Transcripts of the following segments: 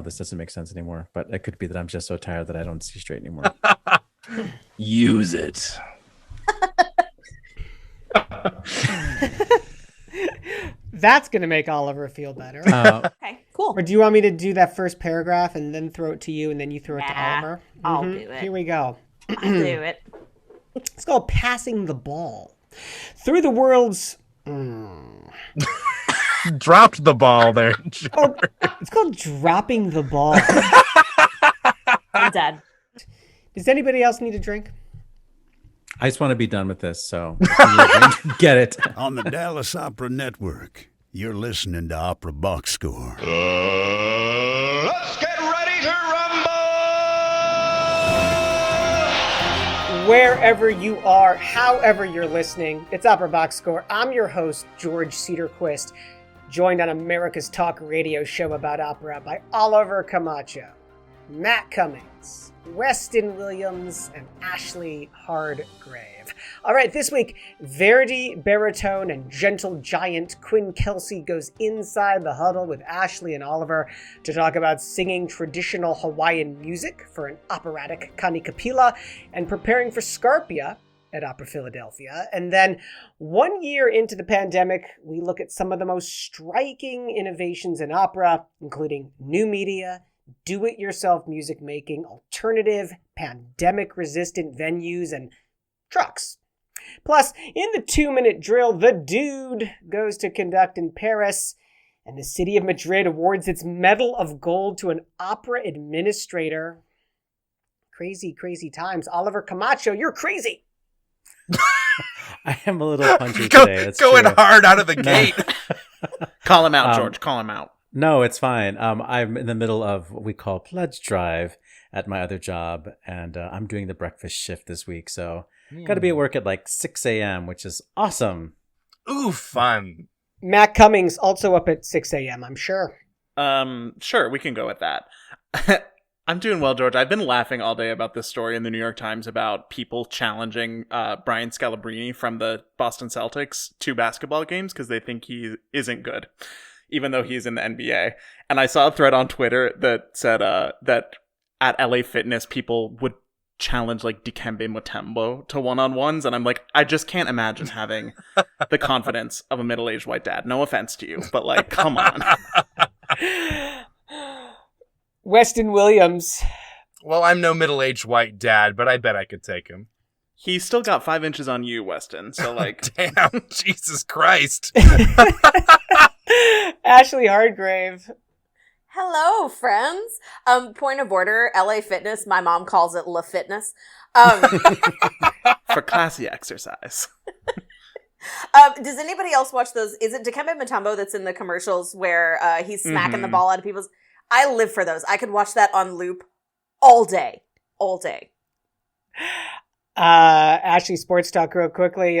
this doesn't make sense anymore, but it could be that I'm just so tired that I don't see straight anymore. Use it. That's going to make Oliver feel better. Okay, cool. Or do you want me to do that first paragraph and then throw it to you and then you throw it to Oliver? I'll do it. Here we go. I'll do it. It's called Passing the Ball. Through the world's... Dropped the ball there. Oh, it's called Dropping the Ball. I'm dead. Does anybody else need a drink? I just want to be done with this, so get it. On the Dallas Opera Network, you're listening to Opera Box Score. Let's get ready to rumble! Wherever you are, however you're listening, it's Opera Box Score. I'm your host, George Cederquist, joined on America's talk radio show about opera by Oliver Camacho, Matt Cummings, Weston Williams, and Ashlee Hardgrave. All right, this week, Verdi baritone and gentle giant Quinn Kelsey goes inside the huddle with Ashlee and Oliver to talk about singing traditional Hawaiian music for an operatic kanikapila and preparing for Scarpia at Opera Philadelphia. And then 1 year into the pandemic, we look at some of the most striking innovations in opera, including new media, do-it-yourself music making, alternative, pandemic-resistant venues, and trucks. Plus, in the 2-minute drill, the dude goes to conduct in Paris, and the city of Madrid awards its Medal of Gold to an opera administrator. Crazy, crazy times. Oliver Camacho, you're crazy. I am a little punchy today. That's going true. hard out of the gate. Call him out, George. Call him out. No, it's fine. I'm in the middle of what we call pledge drive at my other job, and I'm doing the breakfast shift this week, so got to be at work at like 6 a.m., which is awesome. Ooh, fun. Matt Cummings also up at 6 a.m., I'm sure. Sure, we can go with that. I'm doing well, George. I've been laughing all day about this story in the New York Times about people challenging Brian Scalabrine from the Boston Celtics to basketball games because they think he isn't good, even though he's in the NBA. And I saw a thread on Twitter that said that at LA Fitness, people would challenge like Dikembe Mutombo to one-on-ones. And I'm like, I just can't imagine having the confidence of a middle-aged white dad. No offense to you, but like, come on. Weston Williams. Well, I'm no middle-aged white dad, but I bet I could take him. He's still got 5 inches on you, Weston. So like, Damn, Jesus Christ. Ashley Hardgrave. Hello, friends. Point of order, LA Fitness. My mom calls it La Fitness. for classy exercise. Does anybody else watch those? Is it Dikembe Mutombo that's in the commercials where he's smacking the ball out of people's... I live for those. I could watch that on loop all day. All day. Ashley, sports talk real quickly.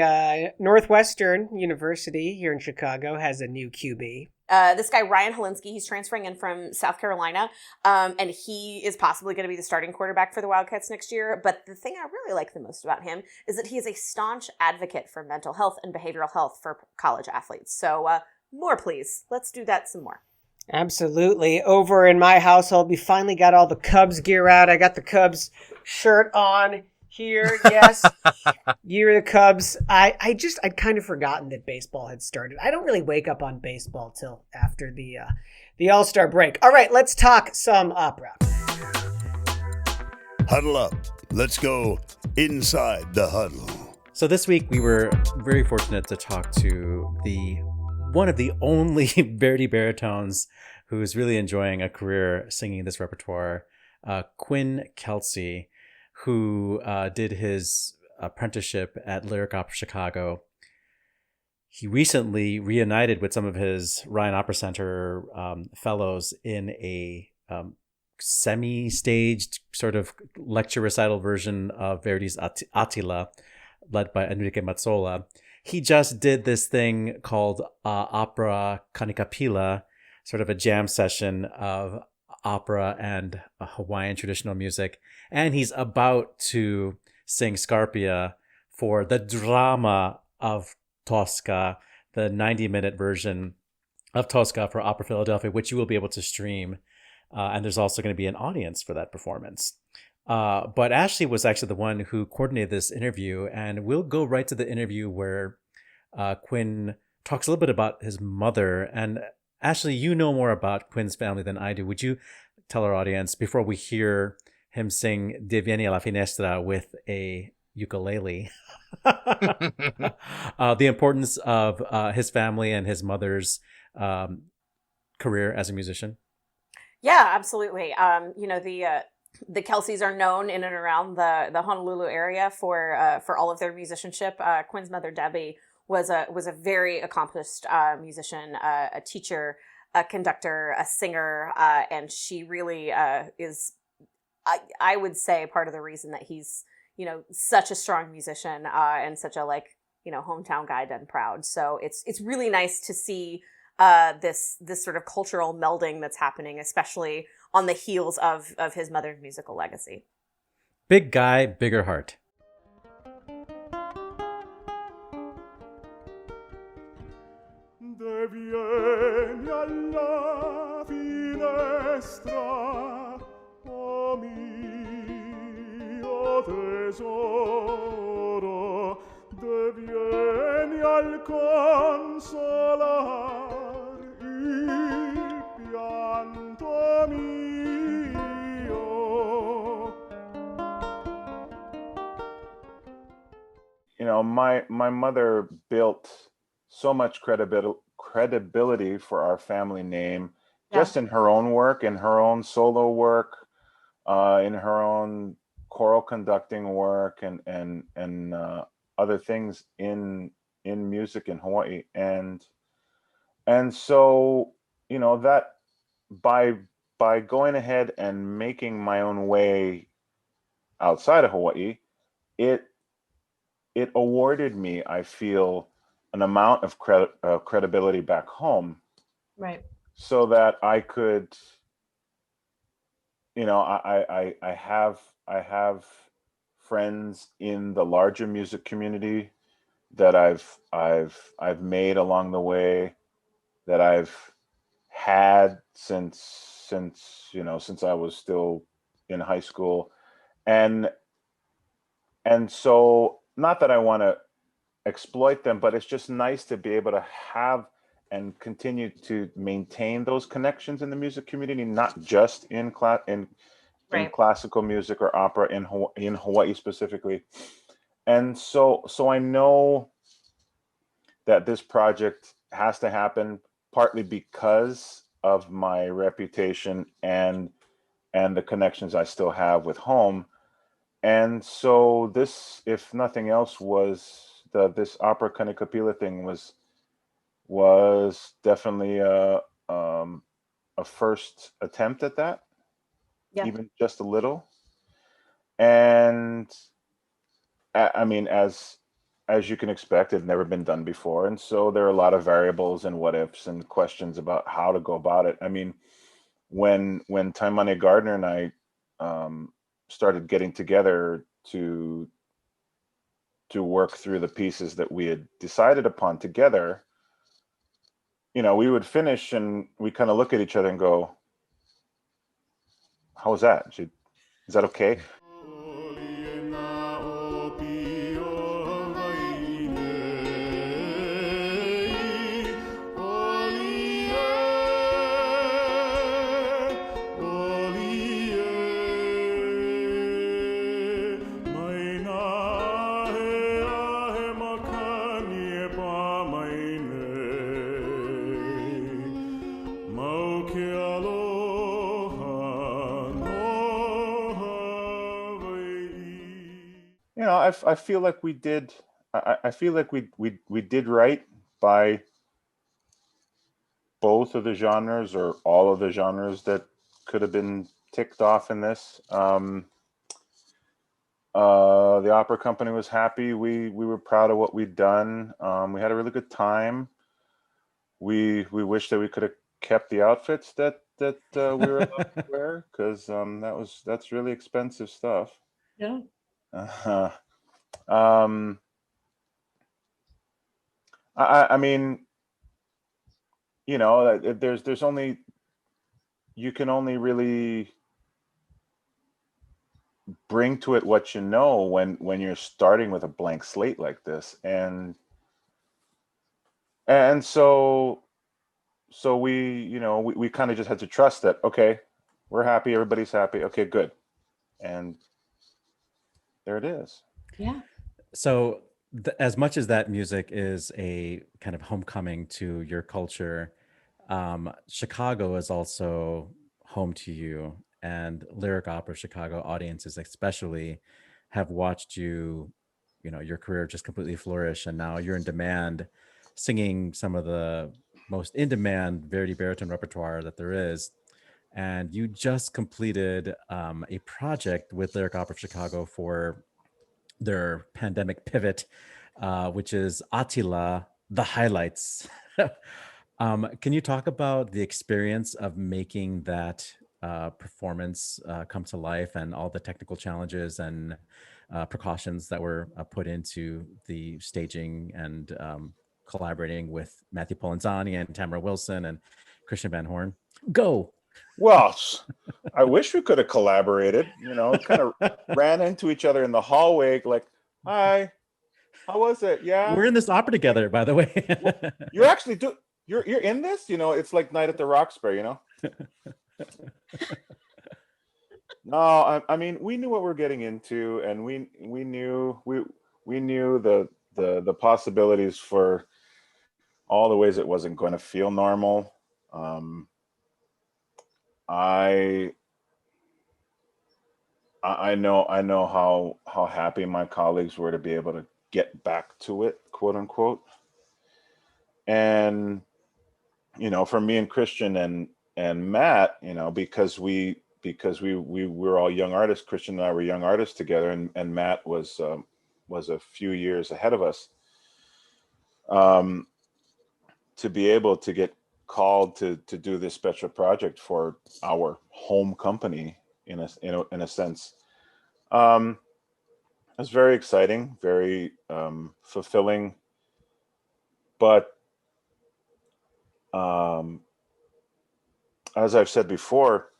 Northwestern University here in Chicago has a new QB. This guy, Ryan Helinski, he's transferring in from South Carolina, and he is possibly going to be the starting quarterback for the Wildcats next year. But the thing I really like the most about him is that he is a staunch advocate for mental health and behavioral health for college athletes. So more, please. Let's do that some more. Absolutely. Over in my household, we finally got all the Cubs gear out. I got the Cubs shirt on here. Yes. Year of the Cubs. I'd kind of forgotten that baseball had started. I don't really wake up on baseball till after the All-Star break. All right, let's talk some opera. Huddle up. Let's go inside the huddle. So this week we were very fortunate to talk to one of the only Verdi baritones who's really enjoying a career singing this repertoire, Quinn Kelsey, who did his apprenticeship at Lyric Opera Chicago. He recently reunited with some of his Ryan Opera Center fellows in a semi-staged sort of lecture recital version of Verdi's Attila, led by Enrique Mazzola. He just did this thing called Opera Kanikapila, sort of a jam session of opera and Hawaiian traditional music. And he's about to sing Scarpia for the drama of Tosca, the 90-minute version of Tosca for Opera Philadelphia, which you will be able to stream and there's also going to be an audience for that performance. But Ashlee was actually the one who coordinated this interview, and we'll go right to the interview where Quinn talks a little bit about his mother. And Ashlee, you know more about Quinn's family than I do. Would you tell our audience, before we hear him sing De Vieni alla Finestra with a ukulele, the importance of his family and his mother's career as a musician? Yeah, absolutely. The Kelseys are known in and around the Honolulu area for all of their musicianship. Quinn's mother, Debbie, was a very accomplished musician, a teacher, a conductor, a singer, and she really is, I would say, part of the reason that he's such a strong musician and such a hometown guy done proud. So it's really nice to see this sort of cultural melding that's happening, especially on the heels of his mother's musical legacy. Big guy, bigger heart. De vieni alla finestra, oh mio tesoro, de vieni al consolar il pianto mio. My mother built so much credibility for our family name, just in her own work, in her own solo work, in her own choral conducting work, and other things in music in Hawaii, and so that by going ahead and making my own way outside of Hawaii, it awarded me, I feel, an amount of credibility back home, right? So that I could, I have friends in the larger music community that I've made along the way, that I've had since I was still in high school, and so, not that I want to exploit them, but it's just nice to be able to have and continue to maintain those connections in the music community, not just in classical music or opera in Hawaii specifically. And so I know that this project has to happen, partly because of my reputation and the connections I still have with home. And so this, if nothing else, was this opera Kanikapila thing was definitely a first attempt at that, even just a little. And I mean, as you can expect, it's never been done before, and so there are a lot of variables and what ifs and questions about how to go about it. I mean, when Taimane Gardner and I started getting together to work through the pieces that we had decided upon together, we would finish and we kind of look at each other and go, how was that? Is that okay? I feel like we did. I feel like we did right by both of the genres, or all of the genres that could have been ticked off in this. The opera company was happy. We were proud of what we'd done. We had a really good time. We wish that we could have kept the outfits that we were allowed to wear, because that's really expensive stuff. Yeah. I mean, there's only, you can only really bring to it what you know when you're starting with a blank slate like this. And so we kind of just had to trust that, okay, we're happy, everybody's happy, okay, good. And there it is. Yeah. So, as much as that music is a kind of homecoming to your culture, Chicago is also home to you, and Lyric Opera Chicago audiences, especially, have watched you, your career just completely flourish, and now you're in demand, singing some of the most in demand Verdi baritone repertoire that there is. And you just completed a project with Lyric Opera Chicago for their pandemic pivot, which is Attila, the highlights. Can you talk about the experience of making that performance come to life, and all the technical challenges and precautions that were put into the staging, and collaborating with Matthew Polenzani and Tamara Wilson and Christian Van Horn? Go. Well, I wish we could have collaborated, kind of ran into each other in the hallway, like, hi, how was it? Yeah. We're in this opera together, by the way. You're actually you're in this, it's like Night at the Roxbury, No, I mean, we knew what we're getting into, and we knew the possibilities for all the ways it wasn't going to feel normal. I know how happy my colleagues were to be able to get back to it, quote unquote. And for me and Christian and Matt, because we were all young artists. Christian and I were young artists together, and Matt was a few years ahead of us. To be able to get called to do this special project for our home company, in a sense, it's very exciting, very fulfilling. But as I've said before,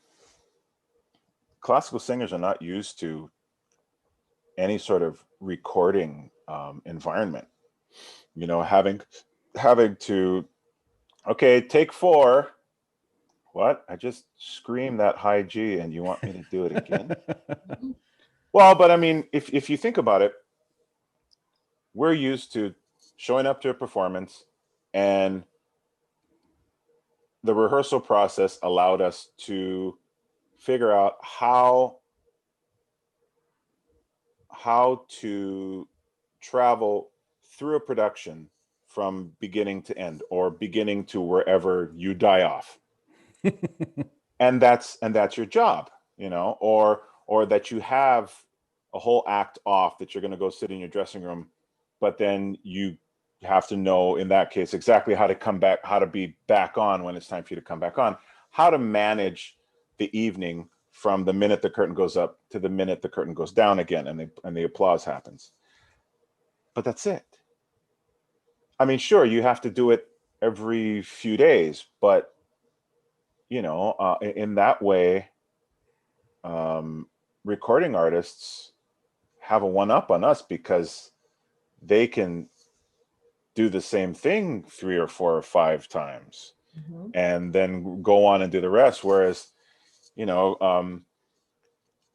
classical singers are not used to any sort of recording environment. Having to, okay, take 4. What? I just screamed that high G, and you want me to do it again? Well, but I mean, if you think about it, we're used to showing up to a performance, and the rehearsal process allowed us to figure out how to travel through a production from beginning to end, or beginning to wherever you die off. and that's your job, or that you have a whole act off that you're going to go sit in your dressing room, but then you have to know, in that case, exactly how to come back, how to be back on when it's time for you to come back on, how to manage the evening from the minute the curtain goes up to the minute the curtain goes down again, and the applause happens. But that's it. I mean, sure, you have to do it every few days, but in that way, recording artists have a one-up on us, because they can do the same thing 3 or 4 or 5 times, and then go on and do the rest. Whereas,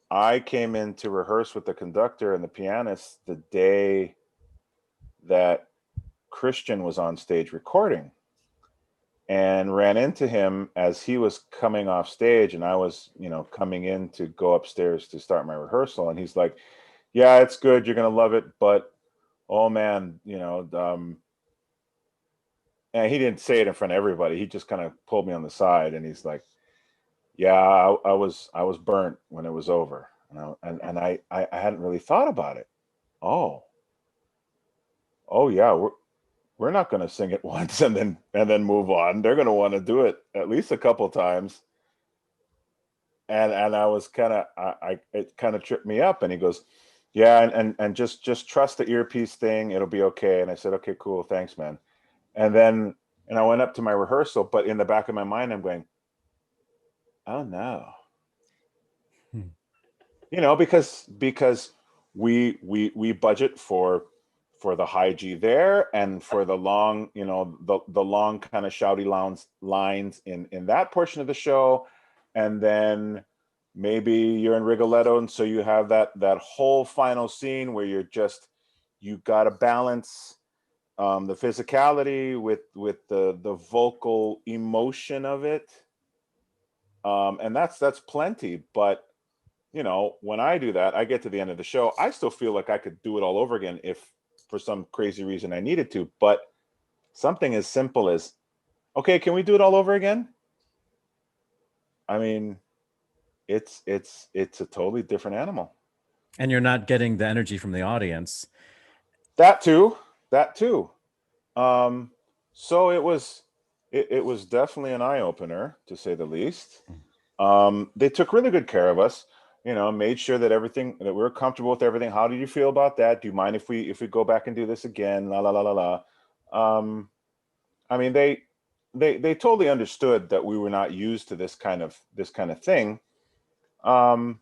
I came in to rehearse with the conductor and the pianist the day that Christian was on stage recording, and ran into him as he was coming off stage, and I was, coming in to go upstairs to start my rehearsal. And he's like, yeah, it's good, you're going to love it, but oh man, and he didn't say it in front of everybody. He just kind of pulled me on the side, and he's like, yeah, I was burnt when it was over. And I hadn't really thought about it. Oh yeah, we're not going to sing it once and then move on. They're going to want to do it at least a couple times. And I was it kind of tripped me up. And he goes, yeah, and just trust the earpiece thing. It'll be okay. And I said, okay, cool. Thanks, man. And I went up to my rehearsal, but in the back of my mind, I'm going, Oh no. Hmm. You know, because we budget for the high G there, and for the long, you know, the long kind of shouty lines in that portion of the show, and then maybe you're in Rigoletto, and so you have that whole final scene where you got to balance the physicality with the vocal emotion of it, and that's plenty. But you know, when I do that, I get to the end of the show, I still feel like I could do it all over again if for some crazy reason I needed to. But something as simple as, okay, can we do it all over again? I mean, it's a totally different animal. And you're not getting the energy from the audience. That too. So it was definitely an eye opener, to say the least. They took really good care of us. You know, made sure that we were comfortable with everything. How do you feel about that? Do you mind if we go back and do this again? La la la la la. I mean, they totally understood that we were not used to this kind of thing. But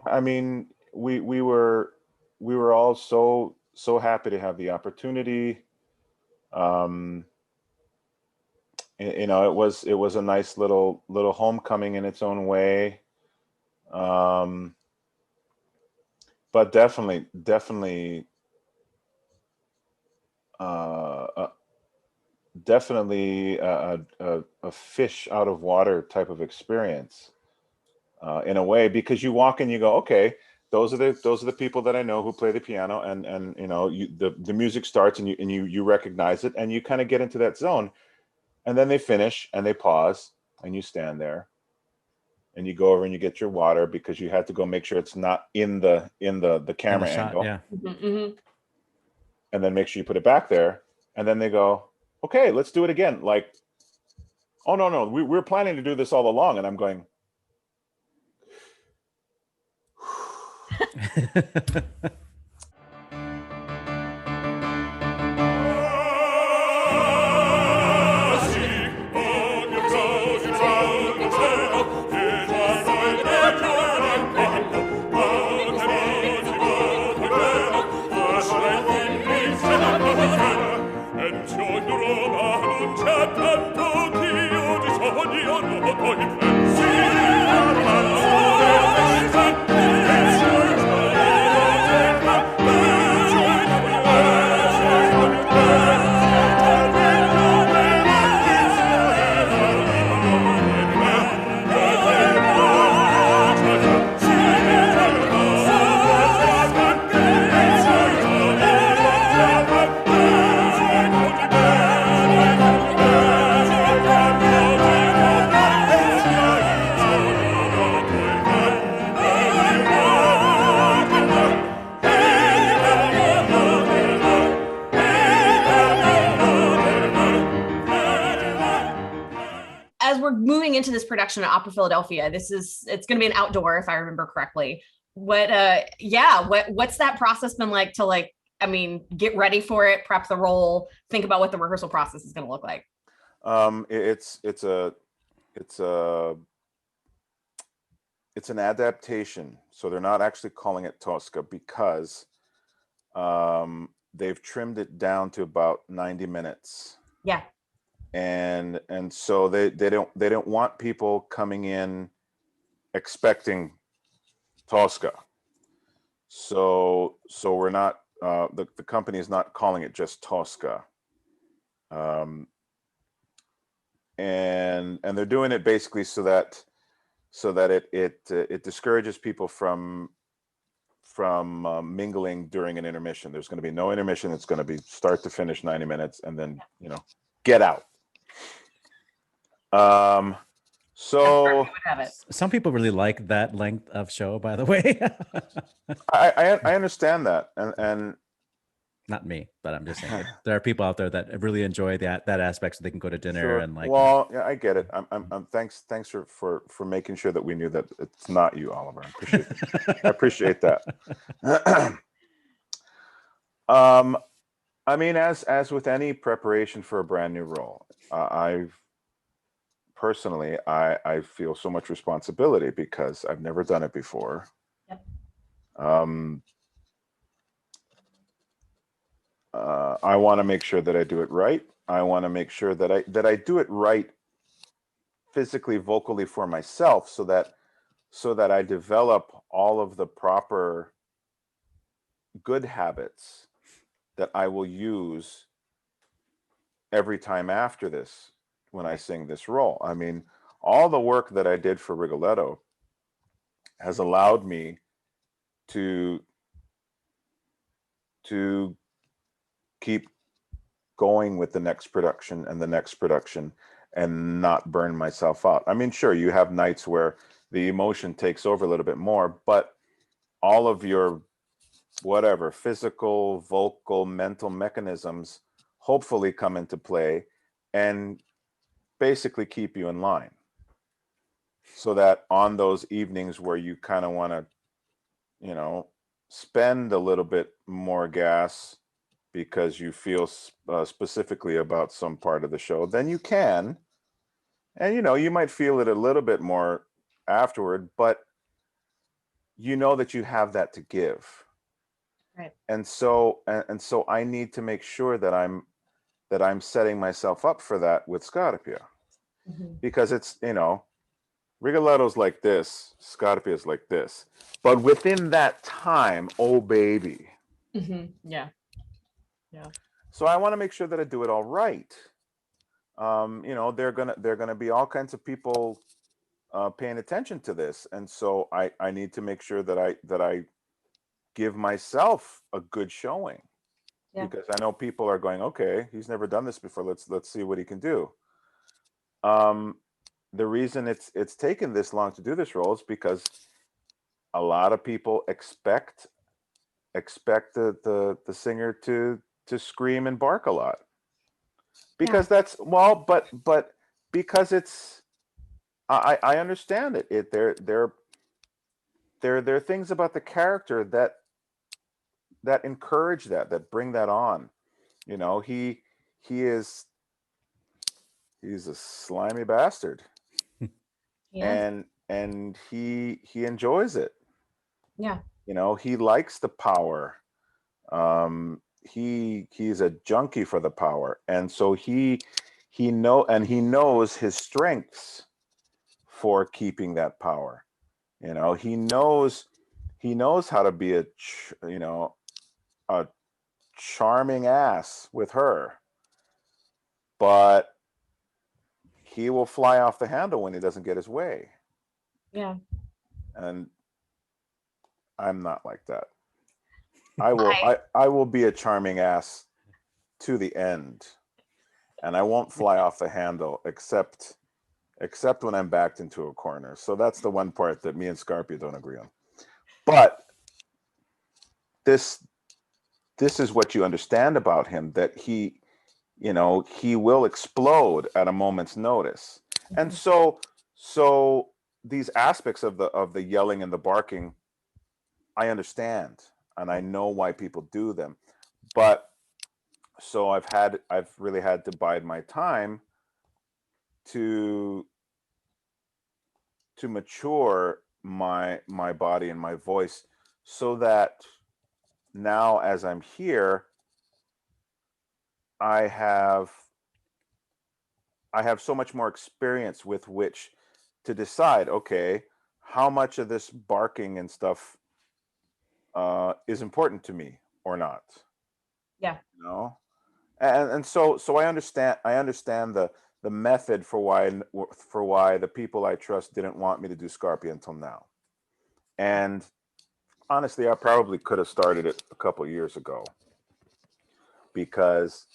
I mean, we were all so happy to have the opportunity. You know, it was a nice little homecoming in its own way. But definitely a fish out of water type of experience, in a way, because you walk in, you go, okay, those are the people that I know who play the piano, and you know, the music starts, and you recognize it, and you kind of get into that zone. And then they finish and they pause, and you stand there, and you go over and you get your water, because you had to go make sure it's not in the camera shot, angle. yeah. Mm-hmm. And then make sure you put it back there. And then they go, okay, let's do it again. Like, oh no, we're planning to do this all along. And I'm going, moving into this production at Opera Philadelphia, it's going to be an outdoor, if I remember correctly. What's that process been like to, like, I mean, get ready for it, prep the role, think about what the rehearsal process is going to look like? It's an adaptation, so they're not actually calling it Tosca, because they've trimmed it down to about 90 minutes. Yeah. And so they don't want people coming in expecting Tosca. So we're not, the company is not calling it just Tosca. And they're doing it basically so that it discourages people from mingling during an intermission. There's going to be no intermission. It's going to be start to finish 90 minutes, and then, you know, get out. So some people really like that length of show, by the way. I understand that, and not me, but I'm just saying there are people out there that really enjoy that aspect, so they can go to dinner. Sure. And like, well, yeah, I get it. I'm thanks for making sure that we knew that it's not you, Oliver. I appreciate that. I mean, as with any preparation for a brand new role, I've personally, I feel so much responsibility because I've never done it before. Yep. I want to make sure that I do it right. I want to make sure that I do it right physically, vocally for myself, so that I develop all of the proper good habits that I will use every time after this when I sing this role. I mean, all the work that I did for Rigoletto has allowed me to keep going with the next production and the next production and not burn myself out. I mean, sure, you have nights where the emotion takes over a little bit more, but all of your whatever physical, vocal, mental mechanisms hopefully come into play and basically keep you in line, so that on those evenings where you kind of want to, you know, spend a little bit more gas because you feel specifically about some part of the show, then you can. And, you know, you might feel it a little bit more afterward, but you know that you have that to give. Right. And so I need to make sure that I'm setting myself up for that with Scarpia, because it's, you know, Rigoletto's like this, Scarpia's like this, but within that time, oh baby. Yeah. So I want to make sure that I do it all right. You know, they're gonna be all kinds of people paying attention to this, and so I need to make sure that I give myself a good showing, because I know people are going, okay, he's never done this before. Let's see what he can do. The reason it's taken this long to do this role is because a lot of people expect the singer to scream and bark a lot, because that's, well, but because it's, I understand it. There are things about the character that encourage that bring that on. You know, he's a slimy bastard. And he enjoys it. Yeah. You know, he likes the power. He's a junkie for the power, and so he knows his strengths for keeping that power. You know, he knows how to be a charming ass with her, but he will fly off the handle when he doesn't get his way. Yeah. And I'm not like that. I will be a charming ass to the end, and I won't fly off the handle except when I'm backed into a corner. So that's the one part that me and Scarpia don't agree on. But this is what you understand about him, that he will explode at a moment's notice. And so these aspects of the yelling and the barking, I understand, and I know why people do them. But so I've really had to bide my time to mature my body and my voice, so that now as I'm here, I have so much more experience with which to decide, okay, how much of this barking and stuff is important to me or not. Yeah. You know, and so I understand the method for why the people I trust didn't want me to do Scarpia until now. And honestly, I probably could have started it a couple of years ago, because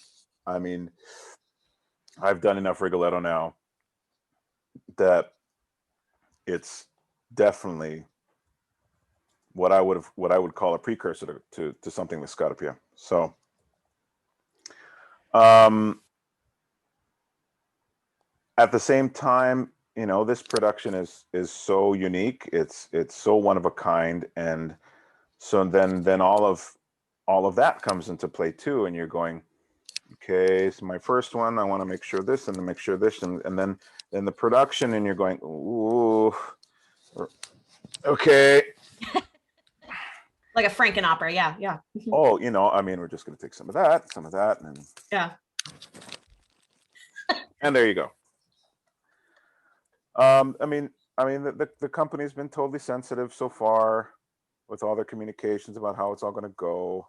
I mean, I've done enough Rigoletto now that it's definitely what I would call a precursor to something like Scarpia. So at the same time, you know, this production is so unique. It's so one of a kind, and so then all of that comes into play too. And you're going, okay, so my first one, I want to make sure this, and then make sure this, and then in the production, and you're going, ooh, okay. Like a Franken opera, yeah. Oh, I mean, we're just going to take some of that, and Yeah. and there you go. I mean, the company's been totally sensitive so far with all their communications about how it's all going to go,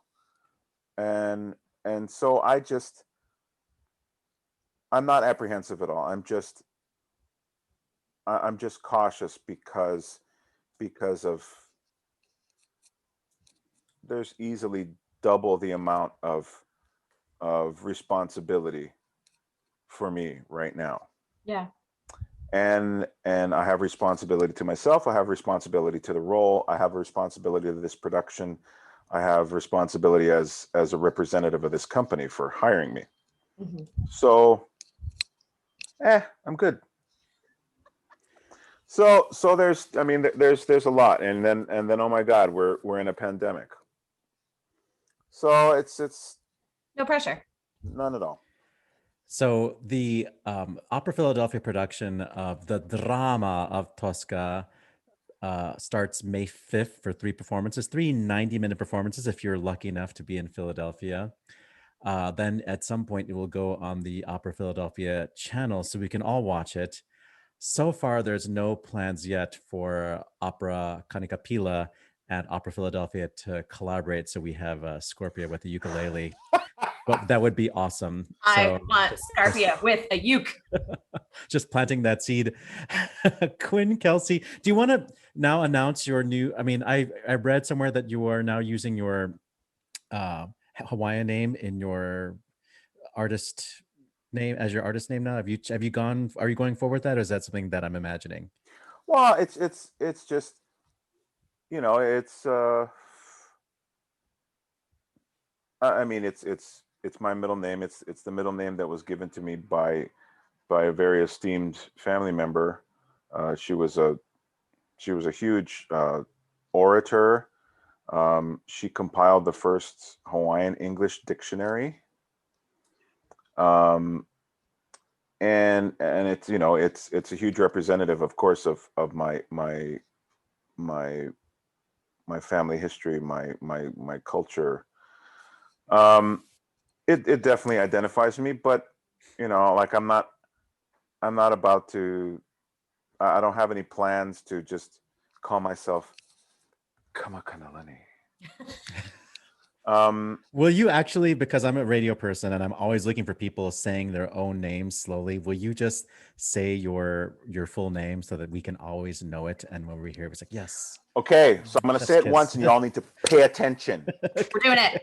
and so I'm not apprehensive at all. I'm just cautious because of there's easily double the amount of responsibility for me right now. Yeah. And I have responsibility to myself. I have responsibility to the role. I have a responsibility to this production. I have responsibility as a representative of this company for hiring me. Mm-hmm. So, I'm good. So there's a lot, and then oh my God, we're in a pandemic. So it's no pressure. None at all. So the Opera Philadelphia production of the drama of Tosca starts May 5th for 3 performances, 3 90-minute performances if you're lucky enough to be in Philadelphia. Then at some point it will go on the Opera Philadelphia channel so we can all watch it. So far, there's no plans yet for Opera Canicapilla and Opera Philadelphia to collaborate. So we have Scarpia with the ukulele. But that would be awesome. I want Scarpia with a uke. Just planting that seed. Quinn Kelsey, do you want to now announce your new? I mean, I read somewhere that you are now using your Hawaiian name in your artist name as your artist name now. Are you going forward with that, or is that something that I'm imagining? Well, it's just, it's I mean, it's my middle name. It's the middle name that was given to me by a very esteemed family member. She was a huge orator. She compiled the first Hawaiian English dictionary. And it's it's a huge representative, of course, of my family history, my culture. It definitely identifies me, but like I'm not about to. I don't have any plans to just call myself Kamakanalani. Will you actually, because I'm a radio person and I'm always looking for people saying their own names slowly, will you just say your full name so that we can always know it? And when we hear it, it's like, yes. Okay, so I'm going to say it once and you all need to pay attention. We're doing it.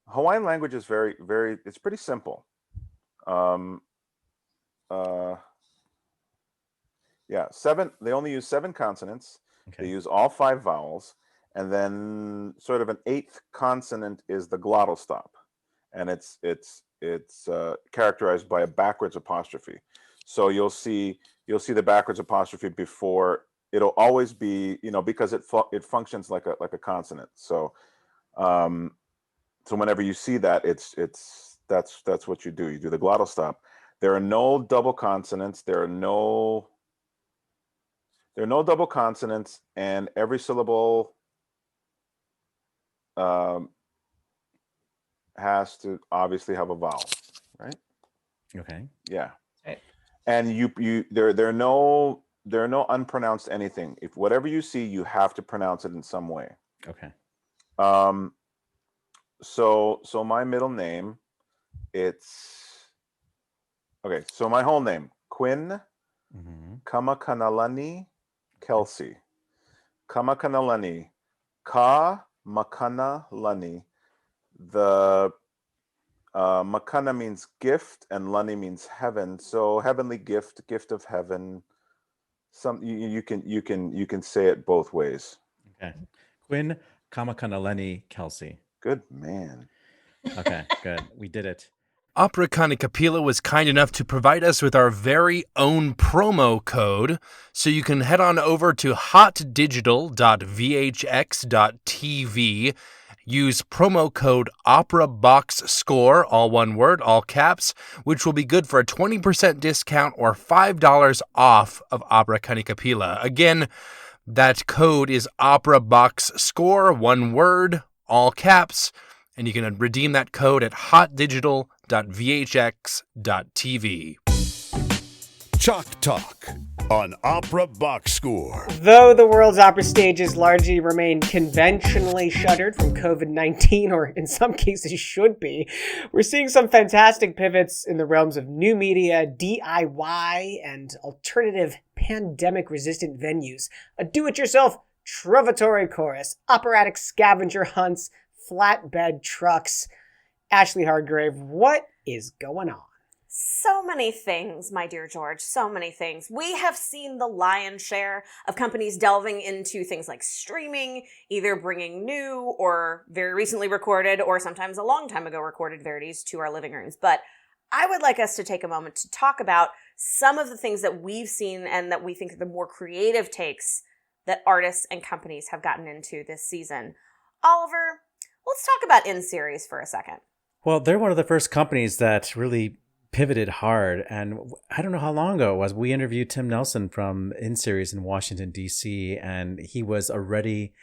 Hawaiian language is very, very, it's pretty simple. They only use 7 consonants. Okay. They use all 5 vowels. And then sort of an 8th consonant is the glottal stop. And it's characterized by a backwards apostrophe. So you'll see the backwards apostrophe before. It'll always be, because it functions like a consonant. So whenever you see that, that's what you do. You do the glottal stop. There are no double consonants. There are no double consonants, and every syllable has to obviously have a vowel, right? Okay. Yeah. Right. And there are no unpronounced anything. If whatever you see, you have to pronounce it in some way. Okay. So my middle name, so my whole name, Quinn Kamakanalani Kelsey. Kamakanalani. Ka Makana Lani. The Makana means gift and Lani means heaven. So heavenly gift of heaven. You can say it both ways. Okay. Quinn Kamakanalani Kelsey. Good man. Okay, good. We did it. Opera Canicapilla was kind enough to provide us with our very own promo code, so you can head on over to hotdigital.vhx.tv, Use promo code OperaBoxScore, all one word, all caps, which will be good for a 20% discount or $5 off of Opera Kanikapila. Again, that code is OperaBoxScore, one word, all caps, and you can redeem that code at hotdigital.vhx.tv. Chalk Talk on Opera Box Score. Though the world's opera stages largely remain conventionally shuttered from COVID-19, or in some cases should be, we're seeing some fantastic pivots in the realms of new media, DIY, and alternative pandemic-resistant venues. A do-it-yourself trovatore chorus, operatic scavenger hunts, flatbed trucks. Ashlee Hardgrave, what is going on? So many things, my dear George, so many things. We have seen the lion's share of companies delving into things like streaming, either bringing new or very recently recorded or sometimes a long time ago recorded verities to our living rooms. But I would like us to take a moment to talk about some of the things that we've seen and that we think are the more creative takes that artists and companies have gotten into this season. Oliver, let's talk about in-series for a second. Well, they're one of the first companies that really pivoted hard, and I don't know how long ago it was. We interviewed Tim Nelson from In-Series in Washington, D.C., and he was already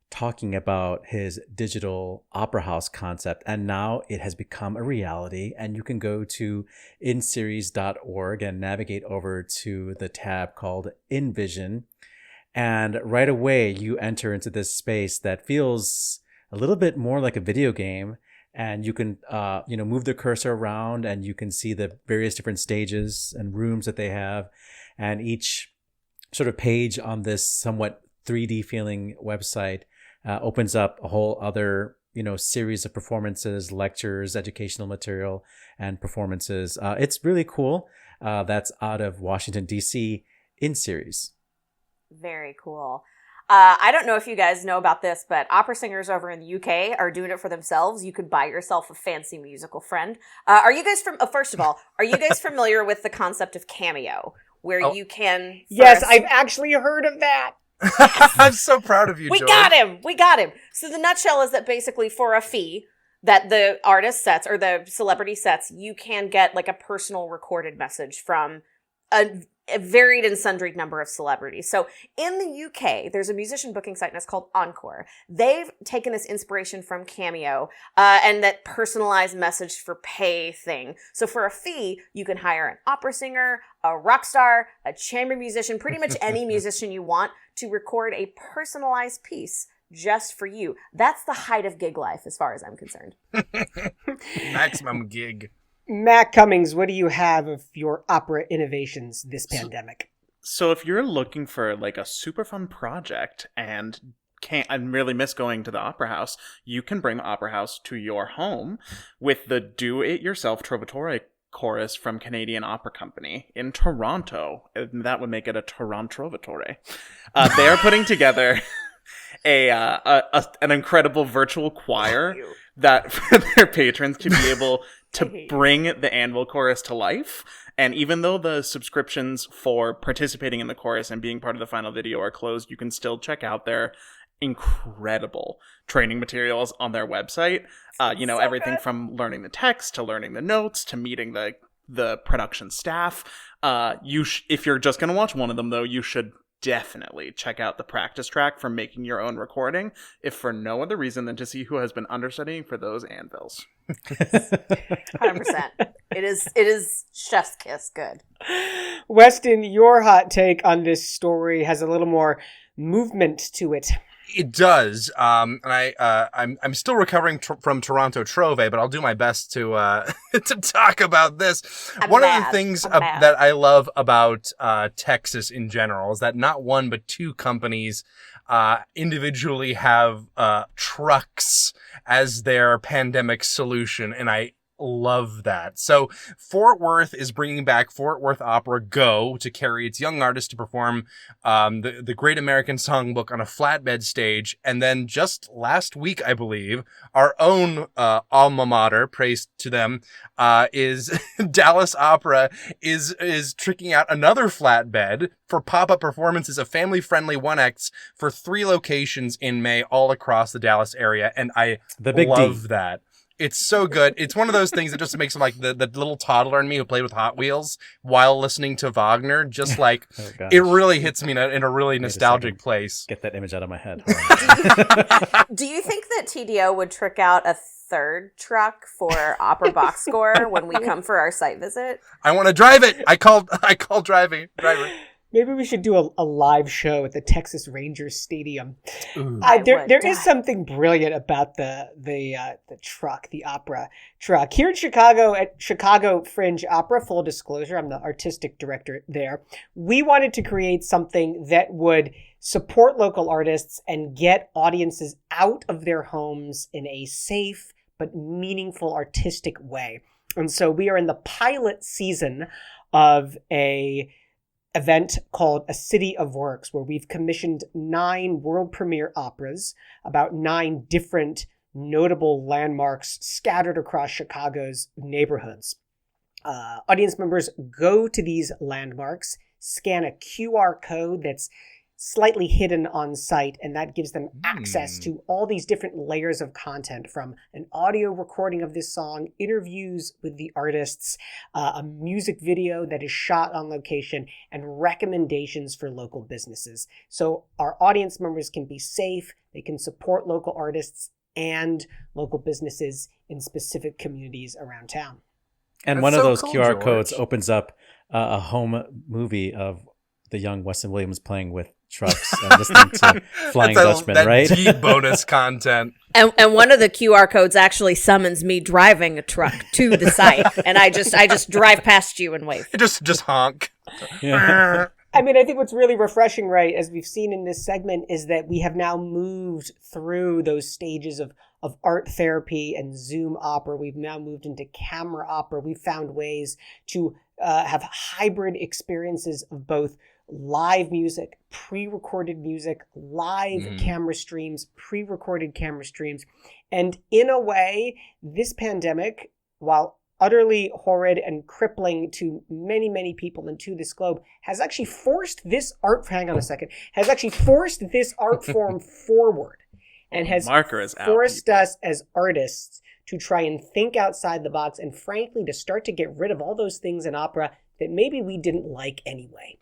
talking about his digital opera house concept, and now it has become a reality, and you can go to inseries.org and navigate over to the tab called InVision, and right away you enter into this space that feels a little bit more like a video game. And you can, move the cursor around, and you can see the various different stages and rooms that they have. And each sort of page on this somewhat 3D feeling website opens up a whole other, series of performances, lectures, educational material, and performances. It's really cool. That's out of Washington, D.C. In-Series. Very cool. I don't know if you guys know about this, but opera singers over in the UK are doing it for themselves. You could buy yourself a fancy musical friend. Are you guys first of all, are you guys familiar with the concept of Cameo, where you can... Yes, I've actually heard of that. I'm so proud of you, We George. got him. So the nutshell is that basically for a fee that the artist sets or the celebrity sets, you can get like a personal recorded message from a varied and sundry number of celebrities. So in the UK, there's a musician booking site and it's called Encore. They've taken this inspiration from Cameo and that personalized message for pay thing. So for a fee, you can hire an opera singer, a rock star, a chamber musician, pretty much any musician you want to record a personalized piece just for you. That's the height of gig life as far as I'm concerned. Maximum gig. Matt Cummings, what do you have of your opera innovations this pandemic? So if you're looking for like a super fun project and really miss going to the opera house, you can bring the opera house to your home with the do-it-yourself Trovatore chorus from Canadian Opera Company in Toronto. And that would make it a Toronto Trovatore. They are putting together an incredible virtual choir that for their patrons to be able to bring the anvil chorus to life. And even though the subscriptions for participating in the chorus and being part of the final video are closed, you can still check out their incredible training materials on their website. Everything good. From learning the text to learning the notes to meeting the production staff. If you're just going to watch one of them, though, you should definitely check out the practice track for making your own recording, if for no other reason than to see who has been understudying for those anvils. 100%. It is chef's kiss good. Weston, your hot take on this story has a little more movement to it. It does, and I'm still recovering from Toronto Trove, but I'll do my best to to talk about this. One of the things that I love about Texas in general is that not one but two companies individually have trucks as their pandemic solution, and I love that. So Fort Worth is bringing back Fort Worth Opera Go to carry its young artists to perform the Great American Songbook on a flatbed stage. And then just last week, I believe, our own alma mater, praise to them, is Dallas Opera is tricking out another flatbed for pop-up performances of family-friendly one-acts for 3 locations in May all across the Dallas area. And I love that. It's so good. It's one of those things that just makes like the little toddler in me who played with Hot Wheels while listening to Wagner, just like it really hits me in a really nostalgic place. Get that image out of my head. Do you think that TDO would trick out a 3rd truck for Opera Box Score when we come for our site visit? I want to drive it. I called driver. Maybe we should do a live show at the Texas Rangers Stadium. There is something brilliant about the truck, the opera truck. Here in Chicago, at Chicago Fringe Opera, full disclosure, I'm the artistic director there. We wanted to create something that would support local artists and get audiences out of their homes in a safe but meaningful artistic way. And so we are in the pilot season of a event called A City of Works, where we've commissioned 9 world premiere operas about 9 different notable landmarks scattered across Chicago's neighborhoods. Audience members go to these landmarks, scan a QR code that's slightly hidden on site, and that gives them access to all these different layers of content, from an audio recording of this song, interviews with the artists, a music video that is shot on location, and recommendations for local businesses. So our audience members can be safe, they can support local artists and local businesses in specific communities around town. And one of those QR codes opens up a home movie of the young Weston Williams playing with trucks and listening to Flying Dutchman, right? Deep bonus content. And one of the QR codes actually summons me driving a truck to the site, and I just drive past you and wave. Just honk. Yeah. I mean, I think what's really refreshing, right, as we've seen in this segment, is that we have now moved through those stages of art therapy and Zoom opera. We've now moved into camera opera. We've found ways to have hybrid experiences of both live music, pre-recorded music, live camera streams, pre-recorded camera streams. And in a way, this pandemic, while utterly horrid and crippling to many, many people and to this globe, has actually forced this art form forward, and has forced us as artists to try and think outside the box, and frankly, to start to get rid of all those things in opera that maybe we didn't like anyway.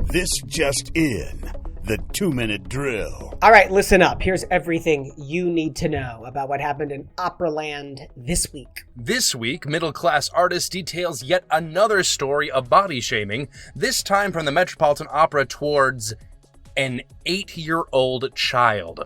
This just in, the 2-minute drill. All right, listen up. Here's everything you need to know about what happened in Operaland this week. This week, Middle Class Artist details yet another story of body shaming, this time from the Metropolitan Opera towards an 8-year-old child.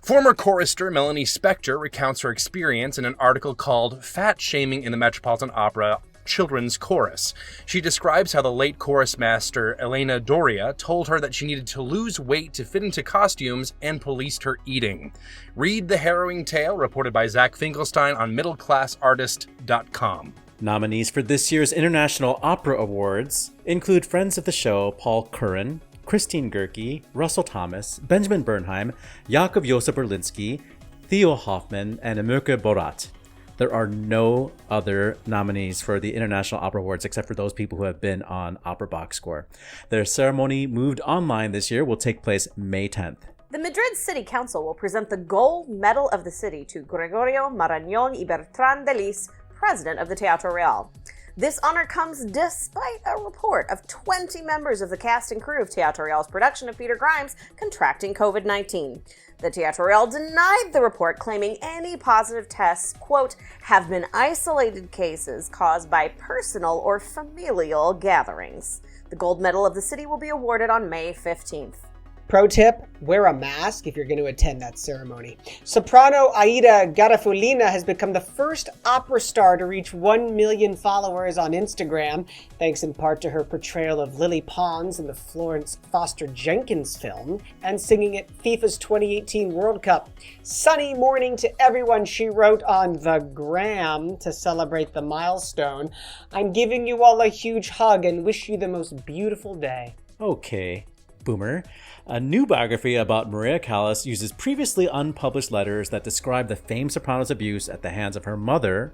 Former chorister Melanie Spector recounts her experience in an article called Fat Shaming in the Metropolitan Opera Children's Chorus. She describes how the late chorus master Elena Doria told her that she needed to lose weight to fit into costumes and policed her eating. Read the harrowing tale reported by Zach Finkelstein on middleclassartist.com. Nominees for this year's International Opera Awards include friends of the show Paul Curran, Christine Gerke, Russell Thomas, Benjamin Bernheim, Jakub Josef Berlinski, Theo Hoffman, and Emilke Borat. There are no other nominees for the International Opera Awards except for those people who have been on Opera Box Score. Their ceremony, moved online this year, will take place May 10th. The Madrid City Council will present the Gold Medal of the City to Gregorio Marañón y Bertrán de Lis, president of the Teatro Real. This honor comes despite a report of 20 members of the cast and crew of Teatro Real's production of Peter Grimes contracting COVID-19. The Teatro Real denied the report, claiming any positive tests, quote, have been isolated cases caused by personal or familial gatherings. The Gold Medal of the City will be awarded on May 15th. Pro tip, wear a mask if you're going to attend that ceremony. Soprano Aida Garofulina has become the first opera star to reach 1 million followers on Instagram, thanks in part to her portrayal of Lily Pons in the Florence Foster Jenkins film and singing at FIFA's 2018 World Cup. Sunny morning to everyone, she wrote on the gram to celebrate the milestone. I'm giving you all a huge hug and wish you the most beautiful day. Okay, boomer. A new biography about Maria Callas uses previously unpublished letters that describe the famed soprano's abuse at the hands of her mother,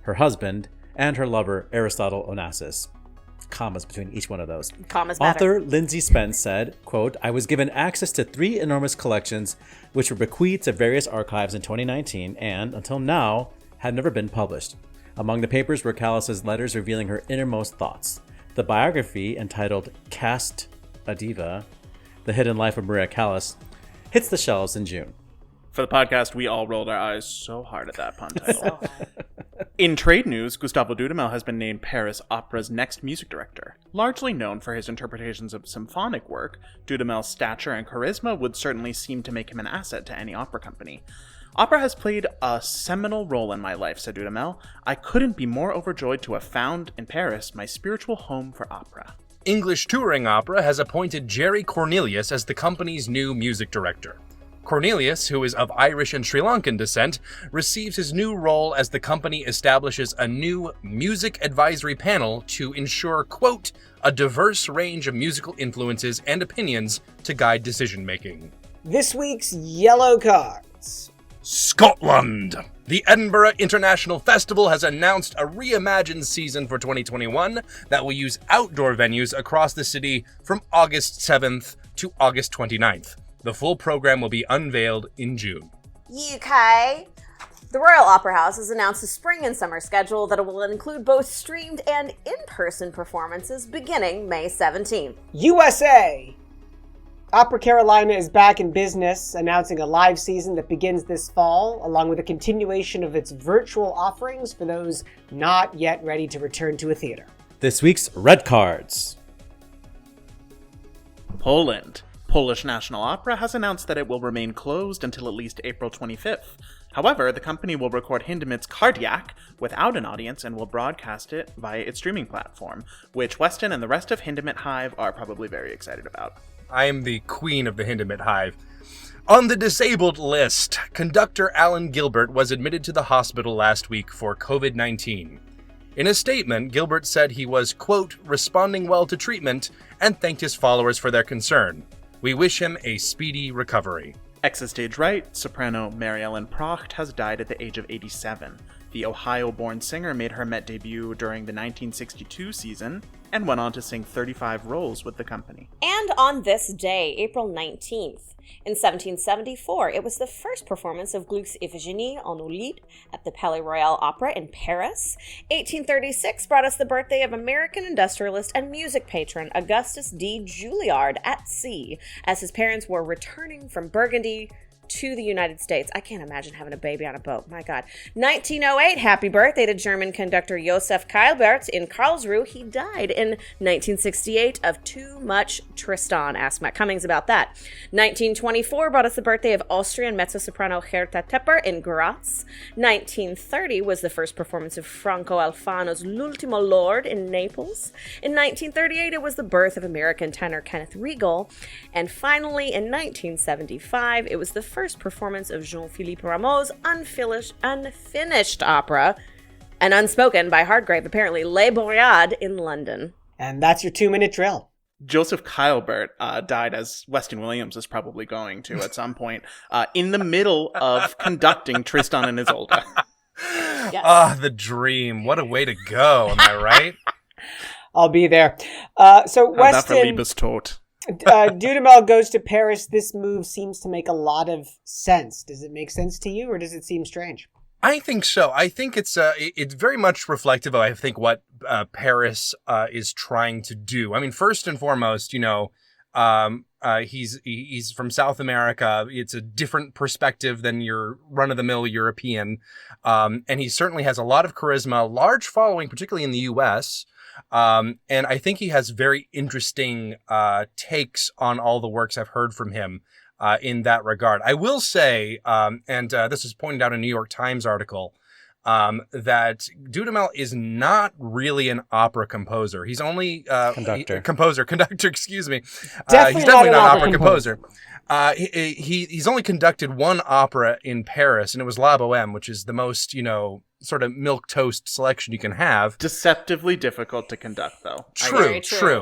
her husband, and her lover, Aristotle Onassis. Commas between each one of those. Commas better. Author Lindsay Spence said, quote, I was given access to 3 enormous collections which were bequeathed to various archives in 2019 and, until now, had never been published. Among the papers were Callas's letters revealing her innermost thoughts. The biography, entitled Cast a Diva, The Hidden Life of Maria Callas, hits the shelves in June. For the podcast, we all rolled our eyes so hard at that pun title. In trade news, Gustavo Dudamel has been named Paris Opera's next music director. Largely known for his interpretations of symphonic work, Dudamel's stature and charisma would certainly seem to make him an asset to any opera company. Opera has played a seminal role in my life, said Dudamel. I couldn't be more overjoyed to have found in Paris my spiritual home for opera. English Touring Opera has appointed Jerry Cornelius as the company's new music director. Cornelius, who is of Irish and Sri Lankan descent, receives his new role as the company establishes a new music advisory panel to ensure, quote, a diverse range of musical influences and opinions to guide decision-making. This week's yellow cards. Scotland! The Edinburgh International Festival has announced a reimagined season for 2021 that will use outdoor venues across the city from August 7th to August 29th. The full program will be unveiled in June. UK. The Royal Opera House has announced a spring and summer schedule that will include both streamed and in-person performances beginning May 17th. USA. Opera Carolina is back in business, announcing a live season that begins this fall, along with a continuation of its virtual offerings for those not yet ready to return to a theater. This week's red cards. Poland. Polish National Opera has announced that it will remain closed until at least April 25th. However, the company will record Hindemith's Cardiac without an audience and will broadcast it via its streaming platform, which Weston and the rest of Hindemith Hive are probably very excited about. I am the queen of the Hindemith Hive. On the disabled list, conductor Alan Gilbert was admitted to the hospital last week for COVID-19. In a statement, Gilbert said he was, quote, responding well to treatment and thanked his followers for their concern. We wish him a speedy recovery. Ex-stage right, soprano Mary Ellen Procht has died at the age of 87. The Ohio-born singer made her Met debut during the 1962 season and went on to sing 35 roles with the company. And on this day, April 19th, in 1774, it was the first performance of Gluck's Iphigenie en Aulide at the Palais Royal Opera in Paris. 1836 brought us the birthday of American industrialist and music patron Augustus D. Juilliard at sea, as his parents were returning from Burgundy to the United States. I can't imagine having a baby on a boat. My God. 1908, happy birthday to German conductor Josef Keilbert in Karlsruhe. He died in 1968 of too much Tristan. Ask Matt Cummings about that. 1924 brought us the birthday of Austrian mezzo-soprano Hertha Tepper in Graz. 1930 was the first performance of Franco Alfano's L'Ultimo Lord in Naples. In 1938, it was the birth of American tenor Kenneth Regal. And finally, in 1975, it was the first performance of Jean-Philippe Rameau's unfinished opera, and unspoken by Hardgrave, apparently, Les Boreades in London. And that's your 2-minute drill. Joseph Keilbert died, as Weston Williams is probably going to at some point, in the middle of conducting Tristan and Isolde. Yes. Ah, the dream. What a way to go. Am I right? I'll be there. So Weston, Liebestod. Dudamel goes to Paris. This move seems to make a lot of sense. Does it make sense to you, or does it seem strange? I think so. I think it's very much reflective of, I think, what Paris is trying to do. I mean, first and foremost, you know, he's from South America. It's a different perspective than your run-of-the-mill European, and he certainly has a lot of charisma, large following, particularly in the U.S., And I think he has very interesting takes on all the works I've heard from him in that regard. I will say, and this is pointed out in a New York Times article, that Dudamel is not really an opera composer. He's only conductor, excuse me. He's definitely not an opera composer. He's only conducted one opera in Paris, and it was La Boheme, which is the most, sort of milquetoast selection you can have. Deceptively difficult to conduct, though. True.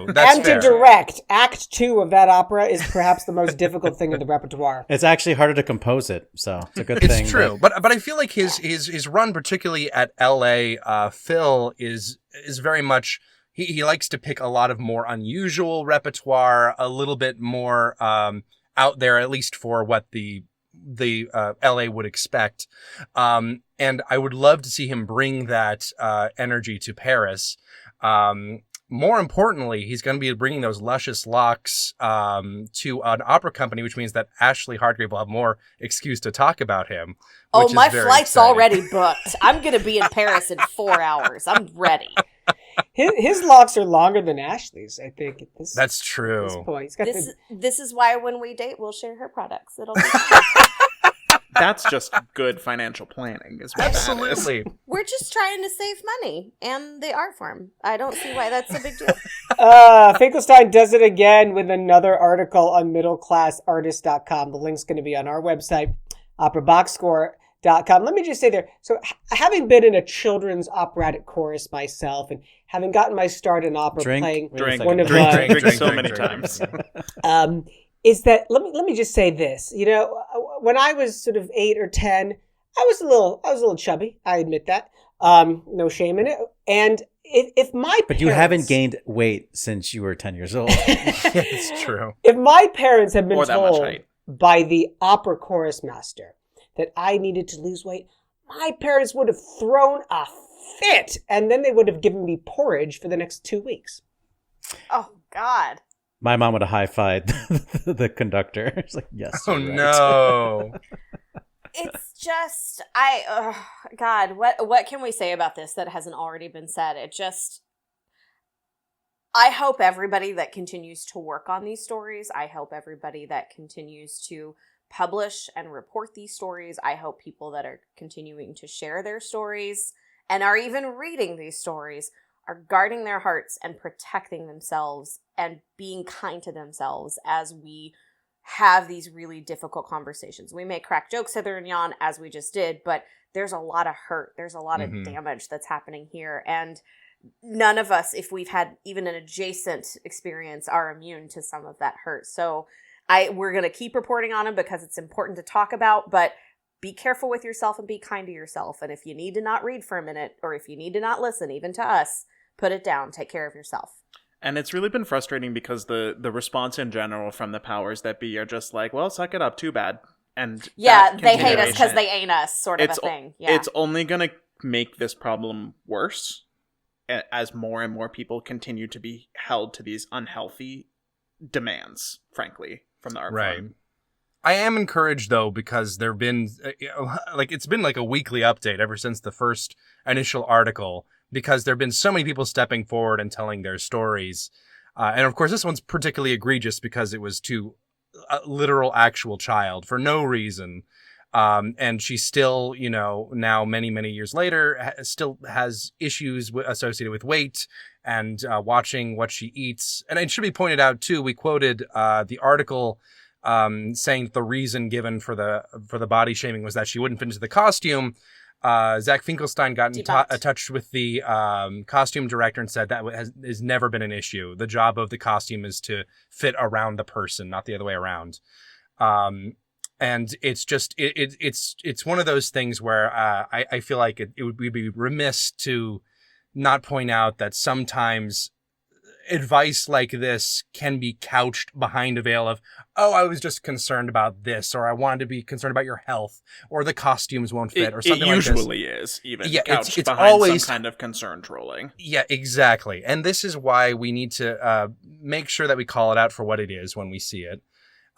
That's and fair. to direct. Act 2 of that opera is perhaps the most difficult thing in the repertoire. It's actually harder to compose it, so it's a good thing. It's true, but I feel like his run, particularly at LA Phil, is very much. He likes to pick a lot of more unusual repertoire, a little bit more out there, at least for what the LA would expect. And I would love to see him bring that energy to Paris. More importantly, he's going to be bringing those luscious locks to an opera company, which means that Ashlee Hardgrave will have more excuse to talk about him. Oh, my flight's exciting. already booked. I'm going to be in Paris in 4 hours. I'm ready. His locks are longer than Ashlee's, I think. That's true. At this point. He's got This is why when we date, we'll share her products. It'll be That's just good financial planning. Absolutely. We're just trying to save money and the art form. I don't see why that's a big deal. Finkelstein does it again with another article on middleclassartist.com. The link's going to be on our website, operaboxscore.com. Let me just say there, so having been in a children's operatic chorus myself and having gotten my start in opera playing one of so many times. Is that let me just say this. When I was sort of 8 or 10, I was a little chubby. I admit that. No shame in it. And if my parents, but you haven't gained weight since you were 10 years old. It's true. If my parents had been Or that much told height. by the opera chorus master that I needed to lose weight, my parents would have thrown a fit, and then they would have given me porridge for the next 2 weeks. Oh, God. My mom would have high-fived the conductor. It's like, yes. Oh, you're right. no. It's just, God, what can we say about this that hasn't already been said? I hope everybody that continues to work on these stories, I hope everybody that continues to publish and report these stories, I hope people that are continuing to share their stories and are even reading these stories are guarding their hearts and protecting themselves and being kind to themselves as we have these really difficult conversations. We may crack jokes hither and yon as we just did, but there's a lot of hurt. There's a lot of damage that's happening here. And none of us, if we've had even an adjacent experience, are immune to some of that hurt. So we're going to keep reporting on them because it's important to talk about, but be careful with yourself and be kind to yourself. And if you need to not read for a minute, or if you need to not listen, even to us, put it down. Take care of yourself. And it's really been frustrating because the response in general from the powers that be are just like, well, suck it up, too bad. And yeah, they hate us because they ain't us, sort of a thing. Yeah. It's only going to make this problem worse as more and more people continue to be held to these unhealthy demands, frankly, from the art form. I am encouraged, though, because there have been, it's been like a weekly update ever since the first initial article, because there have been so many people stepping forward and telling their stories. And of course, this one's particularly egregious because it was to a literal actual child for no reason. And she still, now many, many years later, still has issues associated with weight and watching what she eats. And it should be pointed out, too, we quoted the article saying the reason given for the body shaming was that she wouldn't fit into the costume. Zach Finkelstein got in touch with the costume director and said that has never been an issue. The job of the costume is to fit around the person, not the other way around. And it's just it's one of those things where I feel like it would be remiss to not point out that sometimes advice like this can be couched behind a veil of, oh, I was just concerned about this, or I wanted to be concerned about your health, or the costumes won't fit, or something like this. It usually is, even couched it's behind always some kind of concern trolling. Yeah, exactly. And this is why we need to make sure that we call it out for what it is when we see it.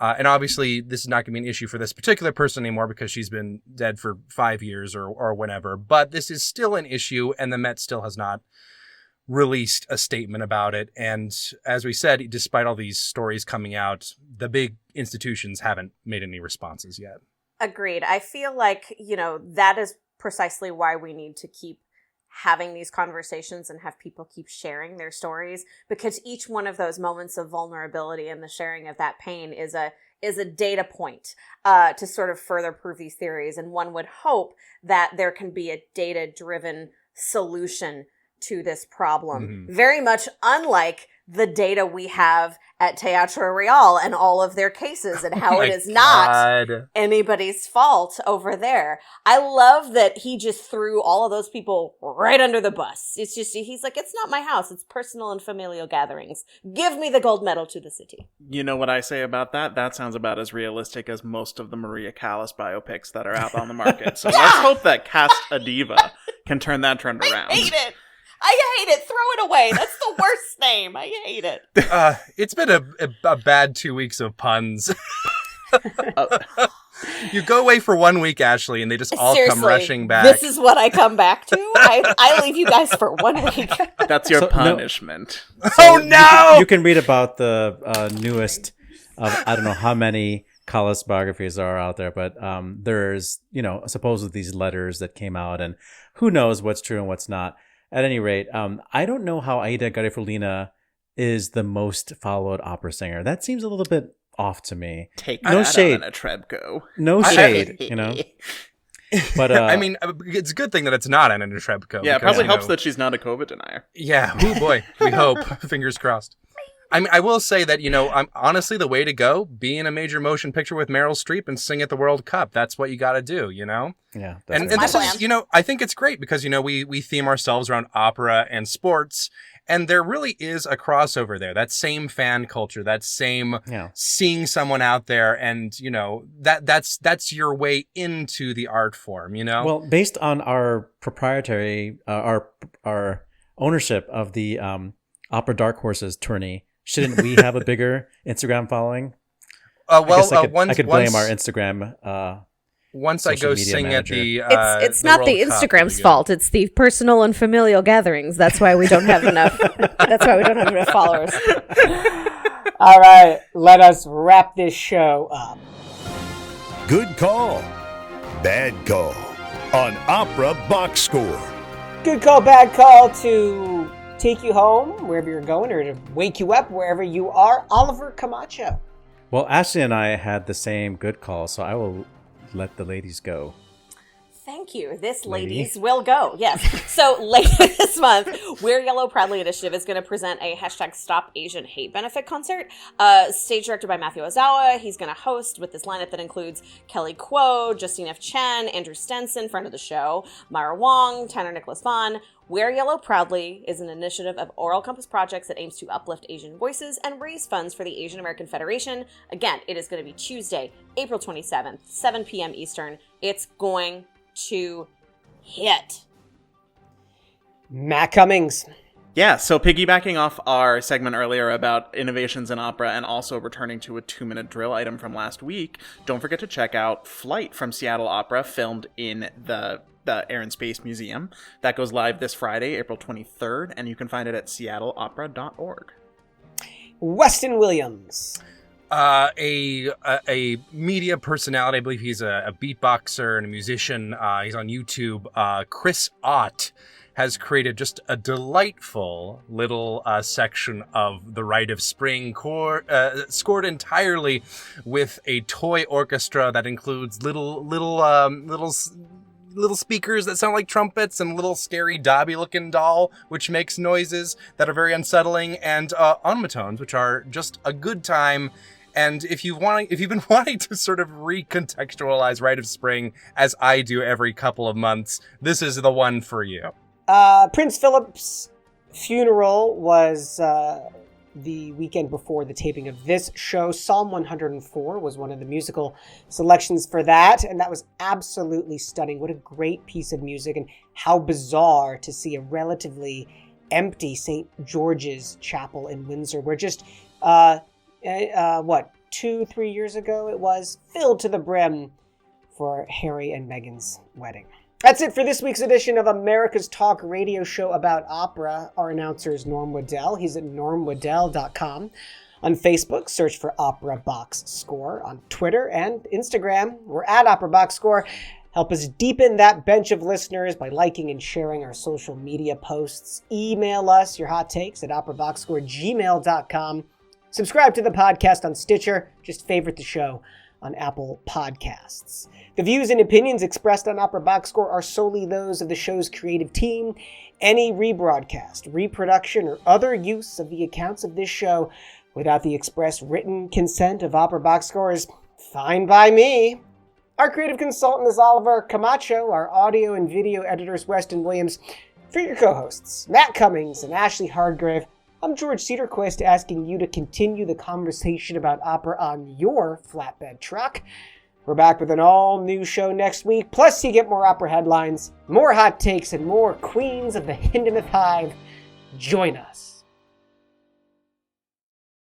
And obviously, this is not going to be an issue for this particular person anymore because she's been dead for 5 years or whatever. But this is still an issue, and the Met still has not released a statement about it. And as we said, despite all these stories coming out, the big institutions haven't made any responses yet. Agreed. I feel like, that is precisely why we need to keep having these conversations and have people keep sharing their stories, because each one of those moments of vulnerability and the sharing of that pain is a data point to sort of further prove these theories. And one would hope that there can be a data-driven solution to this problem. Very much unlike the data we have at Teatro Real and all of their cases, and how it is not anybody's fault over there. I love that he just threw all of those people right under the bus. It's just, he's like, it's not my house. It's personal and familial gatherings. Give me the gold medal to the city. You know what I say about that? That sounds about as realistic as most of the Maria Callas biopics that are out on the market. So let's hope that Cast a Diva can turn that trend around. I hate it. Throw it away. That's the worst name. I hate it. It's been a bad 2 weeks of puns. You go away for 1 week, Ashlee, and they just all come rushing back. This is what I come back to? I leave you guys for 1 week. That's your punishment. Oh, no! You can read about the newest of, I don't know how many Callas biographies there are out there, but there's, supposedly these letters that came out, and who knows what's true and what's not. At any rate, I don't know how Aida Garifulina is the most followed opera singer. That seems a little bit off to me. Take no that shade. on a Trebko. No shade, But I mean, it's a good thing that it's not Anna Netrebko. Yeah, it probably helps that she's not a COVID denier. Yeah, oh boy, we hope. Fingers crossed. I mean, I will say that, I'm honestly the way to go, be in a major motion picture with Meryl Streep and sing at the World Cup. That's what you got to do, Yeah. And this is, I think it's great because, we theme ourselves around opera and sports, and there really is a crossover there. That same fan culture, that same seeing someone out there, and, that's your way into the art form, Well, based on our proprietary, our ownership of the Opera Dark Horses tourney, shouldn't we have a bigger Instagram following? I could blame our Instagram. Once I go sing manager. at the, it's not the Instagram's fault. It's the personal and familial gatherings. That's why we don't have enough. That's why we don't have enough followers. All right, let us wrap this show up. Good call. Bad call on Opera Box Score. Good call, bad call to take you home wherever you're going, or to wake you up wherever you are. Oliver Camacho. Well, Ashlee and I had the same good call, so I will let the ladies go. Thank you. This ladies will go. Yes. So later this month, Wear Yellow Proudly Initiative is going to present a #Stop Asian Hate benefit concert. Stage directed by Matthew Ozawa. He's going to host with this lineup that includes Kelly Kuo, Justine F. Chen, Andrew Stenson, friend of the show, Myra Wong, Tanner Nicholas Vaughn. Wear Yellow Proudly is an initiative of Oral Compass Projects that aims to uplift Asian voices and raise funds for the Asian American Federation. Again, it is going to be Tuesday, April 27th, 7 p.m. Eastern. It's going to hit. Matt Cummings. Yeah, so piggybacking off our segment earlier about innovations in opera and also returning to a 2-minute drill item from last week, don't forget to check out Flight from Seattle Opera, filmed in the Air and Space Museum. That goes live this Friday, April 23rd, and you can find it at seattleopera.org. Weston Williams. A media personality. I believe he's a beatboxer and a musician. He's on YouTube. Chris Ott has created just a delightful little section of The Rite of Spring, scored entirely with a toy orchestra that includes little speakers that sound like trumpets and little scary Dobby-looking doll, which makes noises that are very unsettling, and onomatones, which are just a good time. And if you've been wanting to sort of recontextualize Rite of Spring, as I do every couple of months, this is the one for you. Prince Philip's funeral was the weekend before the taping of this show. Psalm 104 was one of the musical selections for that, and that was absolutely stunning. What a great piece of music, and how bizarre to see a relatively empty St. George's Chapel in Windsor, where just 2-3 years ago it was filled to the brim for Harry and Meghan's wedding. That's it for this week's edition of America's Talk radio show about opera. Our announcer is Norm Woodel. He's at normwoodel.com. On Facebook, search for Opera Box Score. On Twitter and Instagram, we're at Opera Box Score. Help us deepen that bench of listeners by liking and sharing our social media posts. Email us your hot takes at operaboxscore@gmail.com. Subscribe to the podcast on Stitcher. Just favorite the show on Apple Podcasts. The views and opinions expressed on Opera Box Score are solely those of the show's creative team. Any rebroadcast, reproduction, or other use of the accounts of this show without the express written consent of Opera Box Score is fine by me. Our creative consultant is Oliver Camacho. Our audio and video editor is Weston Williams. For your co-hosts, Matt Cummings and Ashlee Hardgrave, I'm George Cederquist, asking you to continue the conversation about opera on your flatbed truck. We're back with an all-new show next week. Plus, you get more opera headlines, more hot takes, and more Queens of the Hindemith Hive. Join us.